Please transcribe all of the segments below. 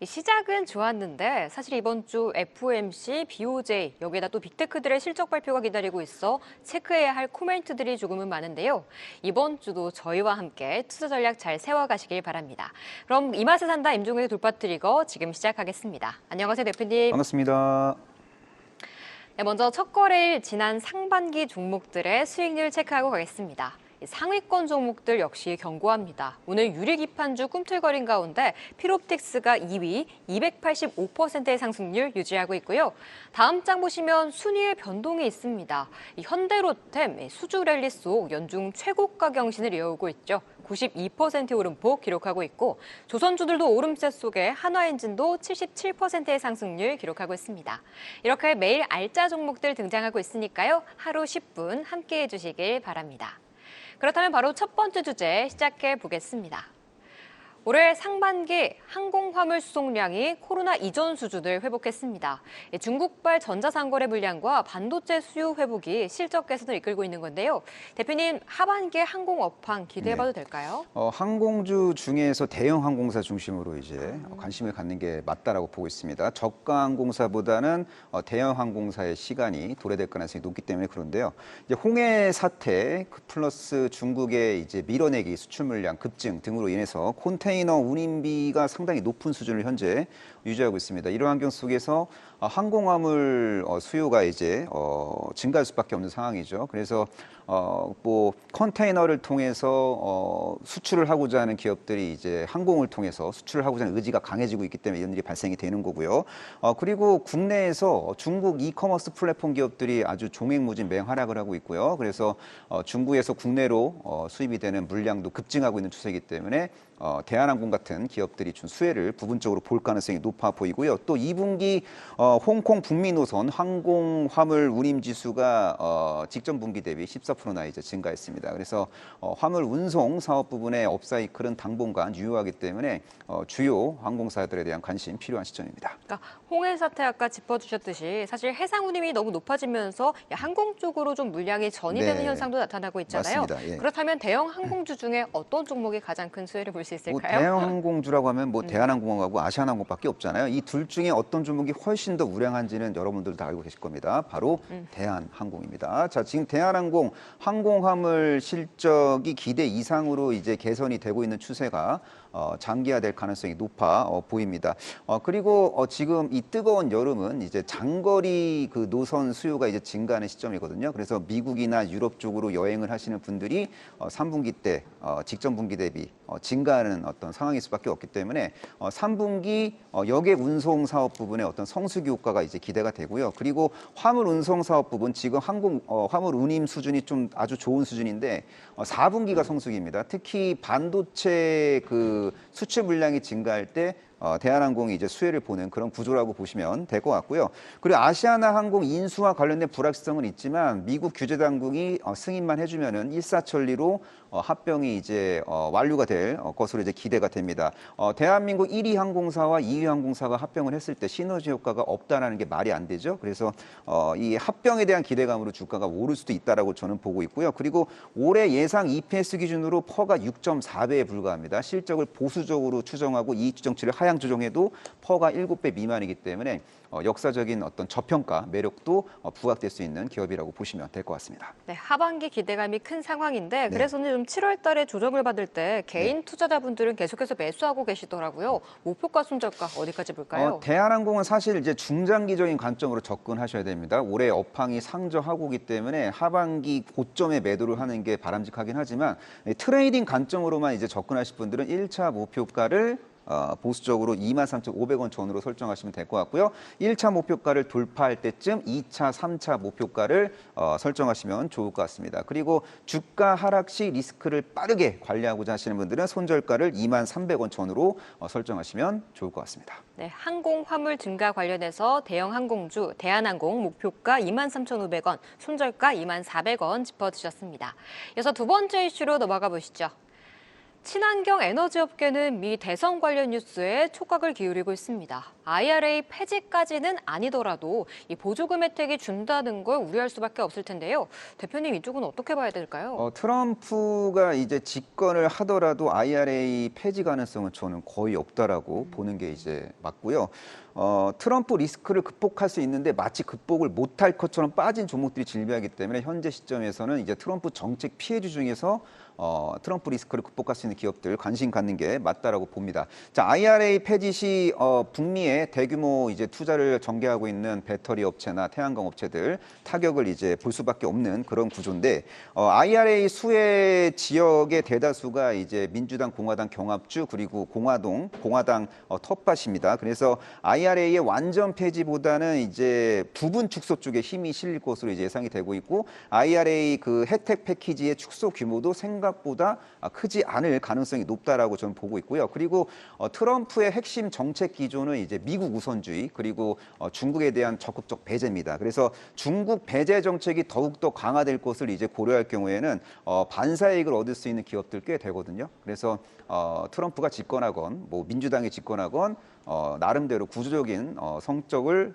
이 시작은 좋았는데 사실 이번 주 FOMC, BOJ 여기에다 또 빅테크들의 실적 발표가 기다리고 있어 체크해야 할 코멘트들이 조금은 많은데요. 이번 주도 저희와 함께 투자 전략 잘 세워가시길 바랍니다. 그럼 이 맛에 산다 임종의 돌파 트리거 지금 시작하겠습니다. 안녕하세요, 대표님. 반갑습니다. 네, 먼저 첫 거래일 지난 상반기 종목들의 수익률 체크하고 가겠습니다. 상위권 종목들 역시 견고합니다. 오늘 유리기판주 꿈틀거린 가운데 필옵틱스가 2위, 285%의 상승률 유지하고 있고요. 다음 장 보시면 순위의 변동이 있습니다. 현대로템 수주 랠리 속 연중 최고가 경신을 이어오고 있죠. 92% 오름폭 기록하고 있고 조선주들도 오름세 속에 한화엔진도 77%의 상승률 기록하고 있습니다. 이렇게 매일 알짜 종목들 등장하고 있으니까요. 하루 10분 함께해 주시길 바랍니다. 그렇다면 바로 첫 번째 주제 시작해 보겠습니다. 올해 상반기 항공화물 수송량이 코로나 이전 수준을 회복했습니다. 중국발 전자상거래 물량과 반도체 수요 회복이 실적 개선을 이끌고 있는 건데요. 대표님, 하반기에 항공 업황 기대해봐도 될까요? 항공주 중에서 대형 항공사 중심으로 이제 관심을 갖는 게 맞다라고 보고 있습니다. 저가 항공사보다는 대형 항공사의 시간이 도래될 가능성이 높기 때문에 그런데요. 이제 홍해 사태 플러스 중국의 이제 밀어내기 수출 물량 급증 등으로 인해서 컨테이너 운임비가 상당히 높은 수준을 현재 유지하고 있습니다. 이런 환경 속에서 항공화물 수요가 이제 증가할 수밖에 없는 상황이죠. 그래서 뭐 컨테이너를 통해서 수출을 하고자 하는 기업들이 이제 항공을 통해서 수출을 하고자 하는 의지가 강해지고 있기 때문에 이런 일이 발생이 되는 거고요. 그리고 국내에서 중국 이커머스 플랫폼 기업들이 아주 종횡무진 맹하락을 하고 있고요. 그래서 중국에서 국내로 수입이 되는 물량도 급증하고 있는 추세이기 때문에 대한항공 같은 기업들이 준 수혜를 부분적으로 볼 가능성이 높아 보이고요. 또 2분기 홍콩 북미 노선 항공 화물 운임 지수가 직전 분기 대비 14%나 이제 증가했습니다. 그래서 화물 운송 사업 부분의 업사이클은 당분간 유효하기 때문에 주요 항공사들에 대한 관심 필요한 시점입니다. 그러니까 홍해 사태 아까 짚어주셨듯이 사실 해상 운임이 너무 높아지면서 항공 쪽으로 좀 물량이 전이되는 현상도 나타나고 있잖아요. 맞습니다. 예. 그렇다면 대형 항공주 중에 어떤 종목이 가장 큰 수혜를 볼 수 있을까요? 대형 항공주라고 하면 대한항공하고 아시아나항공밖에 없잖아요. 이 둘 중에 어떤 종목이 훨씬 더 우량한지는 여러분들도 다 알고 계실 겁니다. 바로 대한항공입니다. 자, 지금 대한항공 항공화물 실적이 기대 이상으로 이제 개선이 되고 있는 추세가 장기화될 가능성이 높아 보입니다. 그리고 지금 이 뜨거운 여름은 이제 장거리 그 노선 수요가 이제 증가하는 시점이거든요. 그래서 미국이나 유럽 쪽으로 여행을 하시는 분들이 3분기 때 직전 분기 대비 증가하는 어떤 상황일 수밖에 없기 때문에 3분기 여객 운송 사업 부분의 어떤 성수기 효과가 이제 기대가 되고요. 그리고 화물 운송 사업 부분 지금 화물 운임 수준이 좀 아주 좋은 수준인데 4분기가 성수기입니다. 특히 반도체 그 수출 물량이 증가할 때 대한항공이 이제 수혜를 보는 그런 구조라고 보시면 될 것 같고요. 그리고 아시아나항공 인수와 관련된 불확실성은 있지만 미국 규제 당국이 승인만 해주면은 일사천리로 합병이 이제 완료가 될 것으로 이제 기대가 됩니다. 대한민국 1위 항공사와 2위 항공사가 합병을 했을 때 시너지 효과가 없다라는 게 말이 안 되죠. 그래서 이 합병에 대한 기대감으로 주가가 오를 수도 있다라고 저는 보고 있고요. 그리고 올해 예상 EPS 기준으로 퍼가 6.4배에 불과합니다. 실적을 보수적으로 추정하고 이익 추정치를 하향 조정해도 퍼가 7배 미만이기 때문에 역사적인 어떤 저평가 매력도 부각될 수 있는 기업이라고 보시면 될 것 같습니다. 네, 하반기 기대감이 큰 상황인데 그래서 좀 7월 달에 조정을 받을 때 개인 투자자분들은 계속해서 매수하고 계시더라고요. 목표가 손절가 어디까지 볼까요? 대한항공은 사실 이제 중장기적인 관점으로 접근하셔야 됩니다. 올해 업황이 상저하고 오기 때문에 하반기 고점에 매도를 하는 게 바람직하긴 하지만 트레이딩 관점으로만 이제 접근하실 분들은 1차 목표가를 보수적으로 23,500원 전후로 설정하시면 될 것 같고요. 1차 목표가를 돌파할 때쯤 2차, 3차 목표가를 설정하시면 좋을 것 같습니다. 그리고 주가 하락 시 리스크를 빠르게 관리하고자 하시는 분들은 손절가를 23,300원 전후로 설정하시면 좋을 것 같습니다. 네, 항공 화물 증가 관련해서 대형 항공주 대한항공 목표가 23,500원, 손절가 24,400원 짚어주셨습니다. 이어서 두 번째 이슈로 넘어가 보시죠. 친환경 에너지 업계는 미 대선 관련 뉴스에 촉각을 기울이고 있습니다. IRA 폐지까지는 아니더라도 이 보조금 혜택이 준다는 걸 우려할 수밖에 없을 텐데요. 대표님, 이쪽은 어떻게 봐야 될까요? 트럼프가 이제 집권을 하더라도 IRA 폐지 가능성은 저는 거의 없다라고 보는 게 이제 맞고요. 트럼프 리스크를 극복할 수 있는데 마치 극복을 못할 것처럼 빠진 종목들이 질비하기 때문에 현재 시점에서는 이제 트럼프 정책 피해주 중에서 트럼프 리스크를 극복할 수 있는 기업들 관심 갖는 게 맞다라고 봅니다. 자, IRA 폐지 시 북미에 대규모 이제 투자를 전개하고 있는 배터리 업체나 태양광 업체들 타격을 이제 볼 수밖에 없는 그런 구조인데 IRA 수혜 지역의 대다수가 이제 민주당, 공화당 경합주 그리고 공화당 텃밭입니다. 그래서 IRA의 완전 폐지보다는 이제 부분 축소 쪽에 힘이 실릴 것으로 이제 예상이 되고 있고 IRA 그 혜택 패키지의 축소 규모도 생각보다 크지 않을 가능성이 높다라고 저는 보고 있고요. 그리고 트럼프의 핵심 정책 기조는 이제 미국 우선주의 그리고 중국에 대한 적극적 배제입니다. 그래서 중국 배제 정책이 더욱더 강화될 것을 이제 고려할 경우에는 반사이익을 얻을 수 있는 기업들 꽤 되거든요. 그래서 트럼프가 집권하건 뭐 민주당이 집권하건 나름대로 구조적인 성장을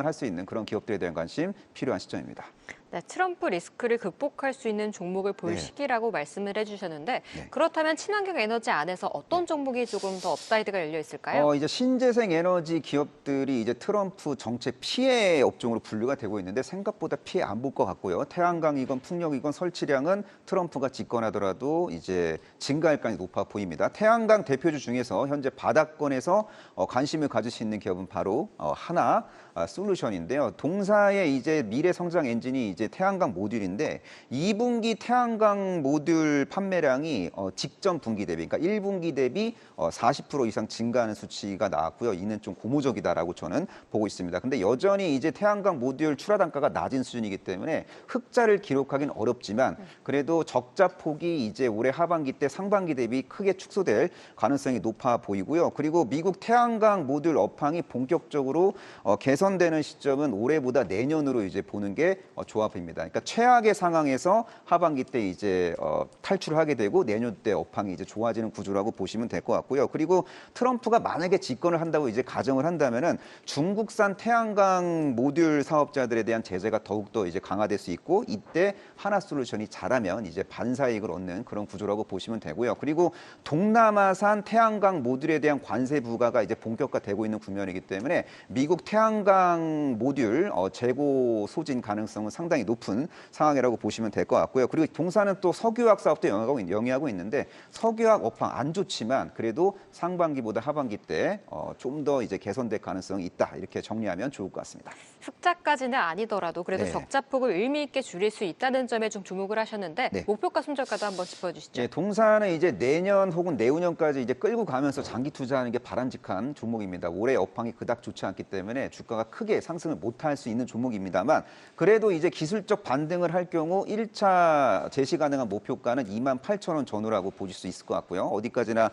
할 수 있는 그런 기업들에 대한 관심 필요한 시점입니다. 네, 트럼프 리스크를 극복할 수 있는 종목을 볼 시기라고 말씀을 해주셨는데 그렇다면 친환경 에너지 안에서 어떤 종목이 조금 더 업사이드가 열려 있을까요? 이제 신재생 에너지 기업들이 이제 트럼프 정책 피해 업종으로 분류가 되고 있는데 생각보다 피해 안 볼 것 같고요. 태양광이건 풍력이건 설치량은 트럼프가 집권하더라도 이제 증가할 가능성이 높아 보입니다. 태양광 대표주 중에서 현재 바닥권에서 관심을 가질 수 있는 기업은 바로 하나 솔루션인데요. 동사의 이제 미래 성장 엔진이 이제 태양광 모듈인데 2분기 태양광 모듈 판매량이 직전 분기 대비, 그러니까 1분기 대비 40% 이상 증가하는 수치가 나왔고요. 이는 좀 고무적이다라고 저는 보고 있습니다. 근데 여전히 이제 태양광 모듈 출하 단가가 낮은 수준이기 때문에 흑자를 기록하기는 어렵지만 그래도 적자 폭이 이제 올해 하반기 때 상반기 대비 크게 축소될 가능성이 높아 보이고요. 그리고 미국 태양광 모듈 업황이 본격적으로 개선되는 시점은 올해보다 내년으로 이제 보는 게 좋아 보입니다. 그러니까 최악의 상황에서 하반기 때 이제 탈출하게 되고 내년 때 업황이 이제 좋아지는 구조라고 보시면 될 것 같고요. 그리고 트럼프가 만약에 집권을 한다고 이제 가정을 한다면은 중국산 태양광 모듈 사업자들에 대한 제재가 더욱더 이제 강화될 수 있고 이때 하나솔루션이 잘하면 이제 반사이익을 얻는 그런 구조라고 보시면 되고요. 그리고 동남아산 태양광 모듈에 대한 관세 부과가 이제 본격화되고 있는 국면이기 때문에 미국 태양광 모듈 재고 소진 가능성은 상당히 높은 상황이라고 보시면 될 것 같고요. 그리고 동사는 또 석유화학 사업도 영위하고 있는데 석유화학 업황 안 좋지만 그래도 상반기보다 하반기 때 좀 더 이제 개선될 가능성이 있다. 이렇게 정리하면 좋을 것 같습니다. 흑자까지는 아니더라도 그래도 적자폭을 의미 있게 줄일 수 있다는 점에 좀 주목을 하셨는데 목표가 손절가도 한번 짚어주시죠. 동사는 이제 내년 혹은 내후년까지 이제 끌고 가면서 장기 투자하는 게 바람직한 종목입니다. 올해 업황이 그닥 좋지 않기 때문에 주가가 크게 상승을 못할 수 있는 종목입니다만 그래도 이제 기술적 반등을 할 경우 1차 제시 가능한 목표가는 28,000원 전후라고 보실 수 있을 것 같고요. 어디까지나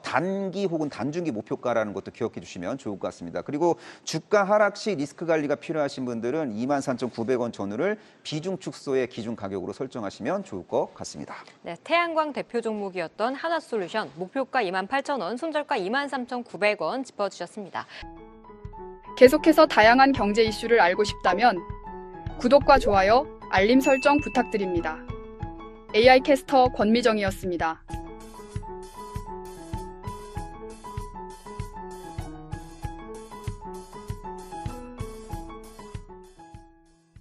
단기 혹은 단중기 목표가라는 것도 기억해 주시면 좋을 것 같습니다. 그리고 주가 하락 시 리스크 관리가 필요하신 분들은 23,900원 전후를 비중 축소의 기준 가격으로 설정하시면 좋을 것 같습니다. 네, 태양광 대표 종목이었던 하나솔루션 목표가 28,000원, 손절가 23,900원 짚어주셨습니다. 계속해서 다양한 경제 이슈를 알고 싶다면 구독과 좋아요, 알림 설정 부탁드립니다. AI 캐스터 권미정이었습니다.